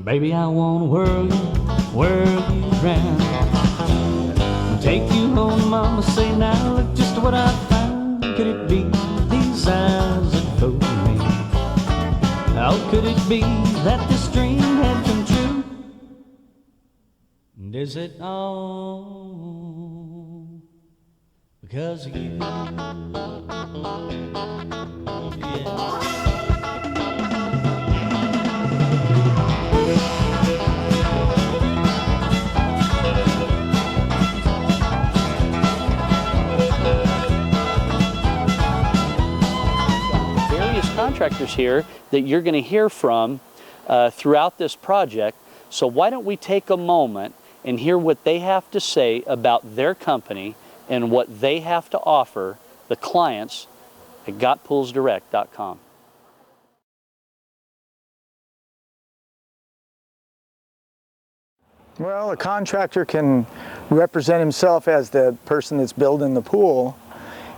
Baby, I wanna whirl you round. Take you home, mama, say now, look just what I found. Could it be these eyes that fooled me? How could it be that this dream had come true? And is it all because of you? Yeah. Contractors here that you're going to hear from throughout this project. So why don't we take a moment and hear what they have to say about their company and what they have to offer the clients at gotpoolsdirect.com. Well, a contractor can represent himself as the person that's building the pool.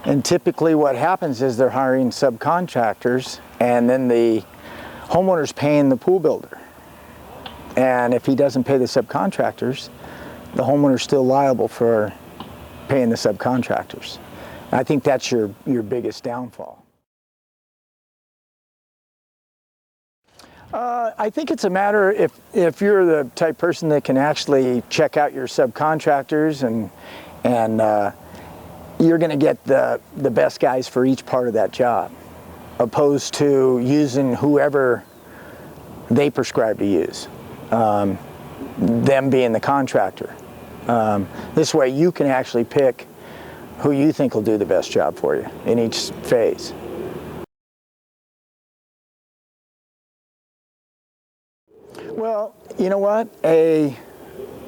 And typically what happens is they're hiring subcontractors, and then the homeowner's paying the pool builder. And if he doesn't pay the subcontractors, the homeowner's still liable for paying the subcontractors. I think that's your biggest downfall. I think it's a matter if you're the type person that can actually check out your subcontractors and you're going to get the best guys for each part of that job, opposed to using whoever they prescribe to use, them being the contractor. This way you can actually pick who you think will do the best job for you in each phase. Well, you know what? A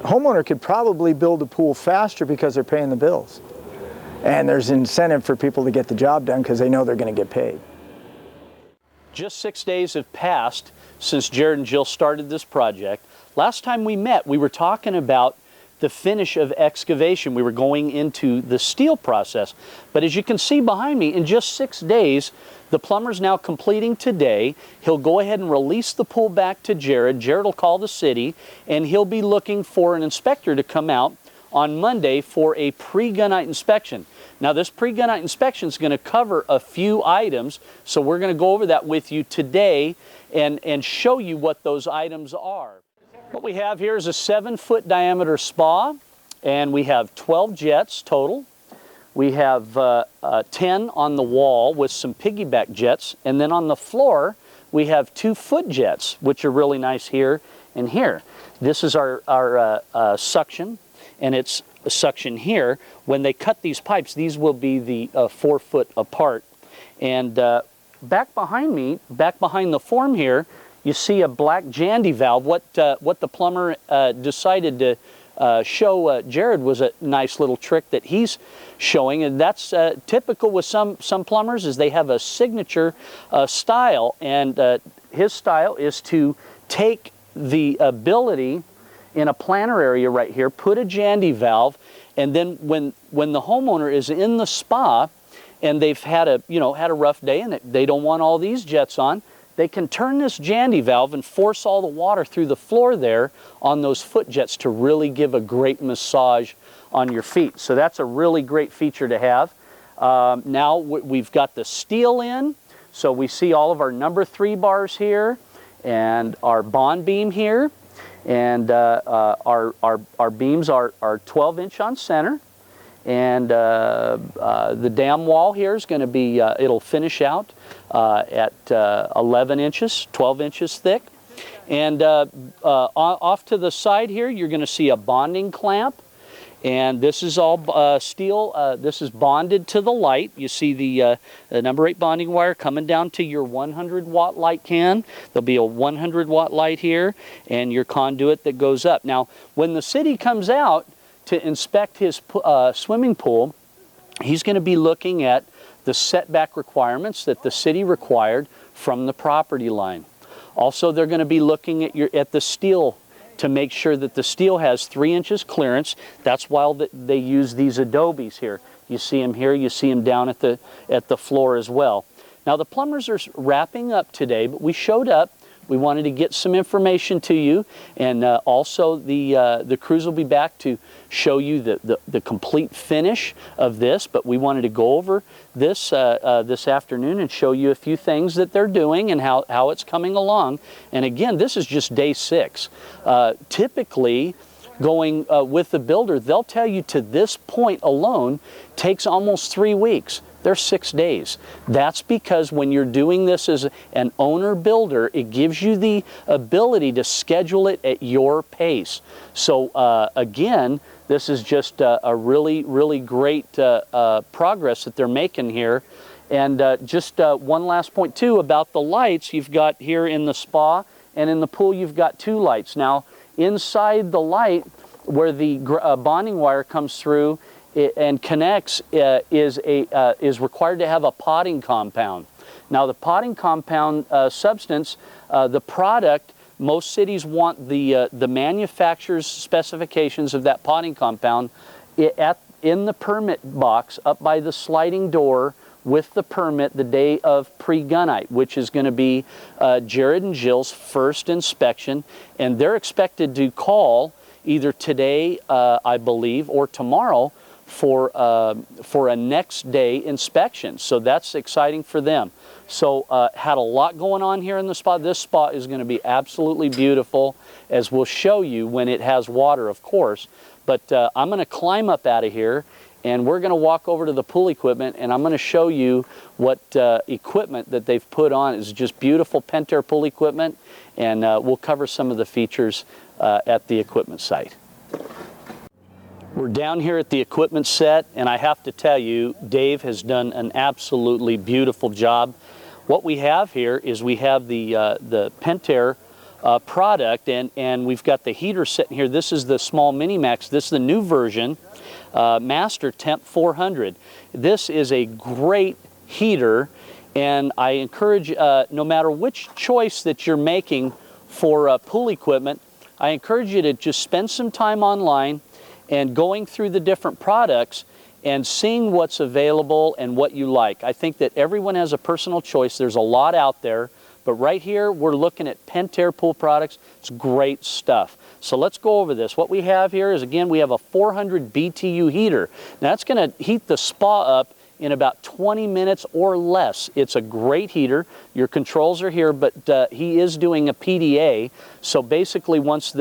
homeowner could probably build a pool faster because they're paying the bills. And there's incentive for people to get the job done because they know they're going to get paid. Just 6 days have passed since Jared and Jill started this project. Last time we met, we were talking about the finish of excavation. We were going into the steel process. But as you can see behind me, in just 6 days, the plumber's now completing today. He'll go ahead and release the pool back to Jared. Jared will call the city, and he'll be looking for an inspector to come out on Monday for a pre-gunite inspection. Now this pre-gunite inspection is going to cover a few items, so we're going to go over that with you today and show you what those items are. What we have here is a 7-foot diameter spa, and we have 12 jets total. We have 10 on the wall with some piggyback jets, and then on the floor we have 2-foot jets, which are really nice here and here. This is our suction, and it's a suction here. When they cut these pipes, these will be the 4 foot apart. And back behind me, back behind the form here, you see a black Jandy valve. What the plumber decided to show Jared was a nice little trick that he's showing, and that's typical with some plumbers, is they have a signature style, and his style is to take the ability in a planter area right here, put a Jandy valve, and then when the homeowner is in the spa and they've had a rough day and they don't want all these jets on, they can turn this Jandy valve and force all the water through the floor there on those foot jets to really give a great massage on your feet. So that's a really great feature to have. Now we've got the steel in, so we see all of our number 3 bars here and our bond beam here. And our beams are 12-inch on center, And the dam wall here is going to be, it'll finish out at 11 inches, 12 inches thick. And off to the side here, you're going to see a bonding clamp. And this is all steel. This is bonded to the light. You see the number 8 bonding wire coming down to your 100-watt light can. There'll be a 100-watt light here and your conduit that goes up. Now, when the city comes out to inspect his swimming pool, he's going to be looking at the setback requirements that the city required from the property line. Also, they're going to be looking at the steel to make sure that the steel has 3 inches clearance. That's why they use these adobes here. You see them here, you see them down at the floor as well. Now the plumbers are wrapping up today, but we showed up. We wanted to get some information to you, and also the crews will be back to show you the complete finish of this, but we wanted to go over this this afternoon and show you a few things that they're doing and how it's coming along. And again, this is just day 6. Typically, going with the builder, they'll tell you to this point alone takes almost 3 weeks. They're 6 days. That's because when you're doing this as an owner builder, it gives you the ability to schedule it at your pace. So again, this is just a really, really great progress that they're making here. And just one last point too about the lights. You've got here in the spa and in the pool, you've got 2 lights. Now inside the light where the bonding wire comes through and connects is required to have a potting compound. Now the potting compound substance, the product, most cities want the manufacturer's specifications of that potting compound in the permit box up by the sliding door with the permit the day of pre-gunite, which is going to be Jared and Jill's first inspection, and they're expected to call either today, I believe, or tomorrow for a next day inspection. So that's exciting for them. So had a lot going on here in the spot. This spot is going to be absolutely beautiful, as we'll show you when it has water, of course. But I'm going to climb up out of here, and we're going to walk over to the pool equipment, and I'm going to show you what equipment that they've put on. It's just beautiful Pentair pool equipment, and we'll cover some of the features at the equipment site. We're down here at the equipment set, and I have to tell you, Dave has done an absolutely beautiful job. What we have here is we have the Pentair product, and we've got the heater sitting here. This is the small Mini-Max. This is the new version, Master Temp 400. This is a great heater, and I encourage, no matter which choice that you're making for pool equipment, I encourage you to just spend some time online and going through the different products and seeing what's available and what you like. I think that everyone has a personal choice. There's a lot out there, but right here we're looking at Pentair pool products. It's great stuff. So let's go over this. What we have here is, again, we have a 400 BTU heater. Now that's going to heat the spa up in about 20 minutes or less. It's a great heater. Your controls are here, but he is doing a PDA. So basically, once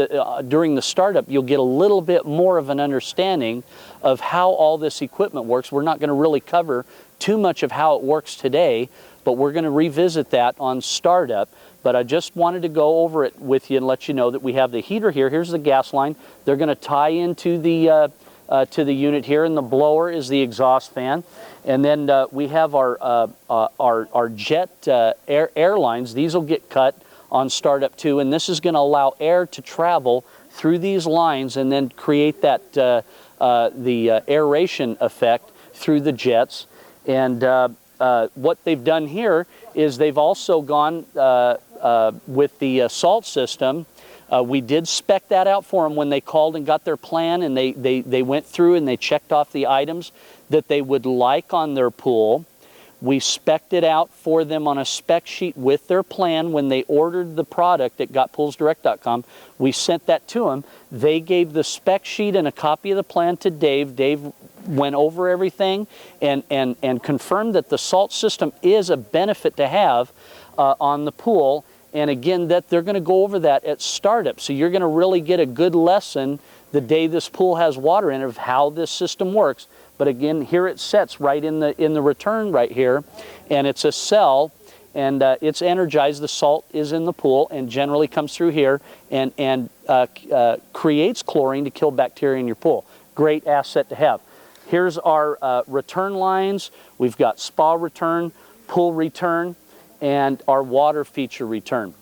during the startup, you'll get a little bit more of an understanding of how all this equipment works. We're not going to really cover too much of how it works today, but we're going to revisit that on startup. But I just wanted to go over it with you and let you know that we have the heater here. Here's the gas line. They're going to tie into the unit here, and the blower is the exhaust fan. And then we have our jet air lines. These will get cut on startup too, and this is going to allow air to travel through these lines and then create that the aeration effect through the jets. And what they've done here is they've also gone with the salt system. We did spec that out for them when they called and got their plan, and they went through and they checked off the items that they would like on their pool. We spec'd it out for them on a spec sheet with their plan when they ordered the product at gotpoolsdirect.com. We sent that to them. They gave the spec sheet and a copy of the plan to Dave. Dave went over everything and confirmed that the salt system is a benefit to have on the pool. And again, that they're going to go over that at startup. So you're going to really get a good lesson the day this pool has water in it of how this system works. But again, here it sets right in the return right here, and it's a cell, and it's energized. The salt is in the pool and generally comes through here and creates chlorine to kill bacteria in your pool. Great asset to have. Here's our return lines. We've got spa return, pool return, and our water feature return.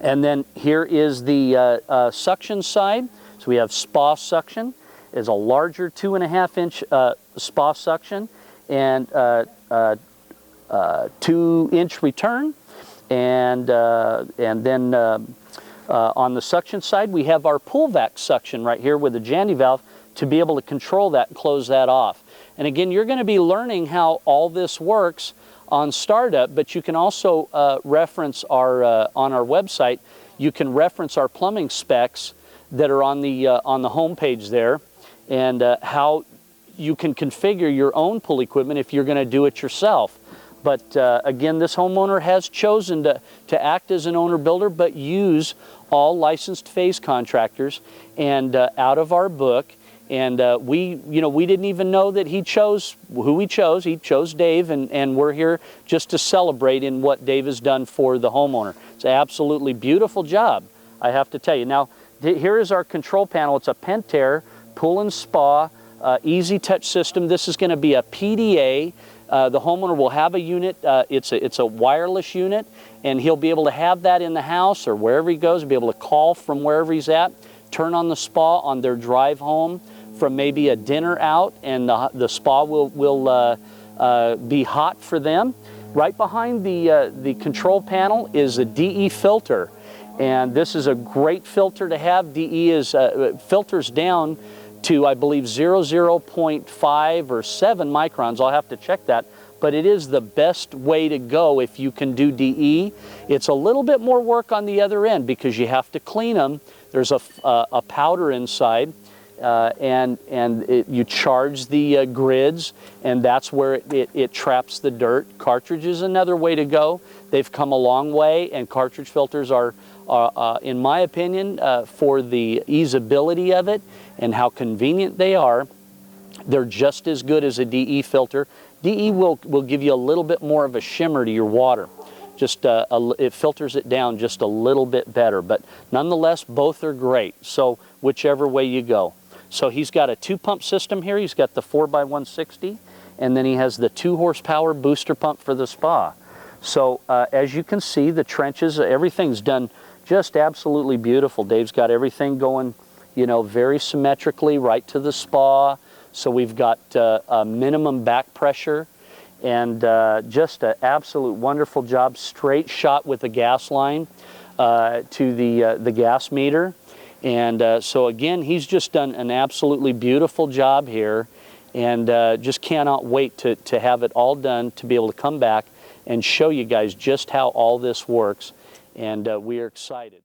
And then here is the suction side. So we have spa suction. Is a larger 2.5-inch spa suction and 2-inch return. And then on the suction side, we have our pool vac suction right here with a Jandy valve to be able to control that and close that off. And again, you're going to be learning how all this works on startup, but you can also reference our on our website. You can reference our plumbing specs that are on the home page there, and how you can configure your own pool equipment if you're going to do it yourself. But again, this homeowner has chosen to act as an owner builder, but use all licensed phase contractors and out of our book. And we didn't even know that he chose who he chose. He chose Dave, and we're here just to celebrate in what Dave has done for the homeowner. It's an absolutely beautiful job, I have to tell you. Now, here is our control panel. It's a Pentair Pool and Spa easy touch system. This is going to be a PDA. The homeowner will have a unit. It's a wireless unit, and he'll be able to have that in the house or wherever he goes, be able to call from wherever he's at, turn on the spa on their drive home from maybe a dinner out, and the spa will be hot for them. Right behind the control panel is a DE filter, and this is a great filter to have. DE is filters down to, I believe, 0.5 or 7 microns. I'll have to check that, but it is the best way to go if you can do DE. It's a little bit more work on the other end because you have to clean them. There's a powder inside, you charge the grids, and that's where it traps the dirt. Cartridge is another way to go. They've come a long way, and cartridge filters are in my opinion, for the easeability of it and how convenient they are, they're just as good as a DE filter. DE will give you a little bit more of a shimmer to your water. Just it filters it down just a little bit better, but nonetheless, both are great. So whichever way you go. So he's got a 2-pump system here. He's got the 4x160, and then he has the 2-horsepower booster pump for the spa. So as you can see, the trenches, everything's done just absolutely beautiful. Dave's got everything going, very symmetrically right to the spa. So we've got a minimum back pressure, and just an absolute wonderful job. Straight shot with a gas line to the gas meter. And so again, he's just done an absolutely beautiful job here, and just cannot wait to have it all done, to be able to come back and show you guys just how all this works. And we are excited.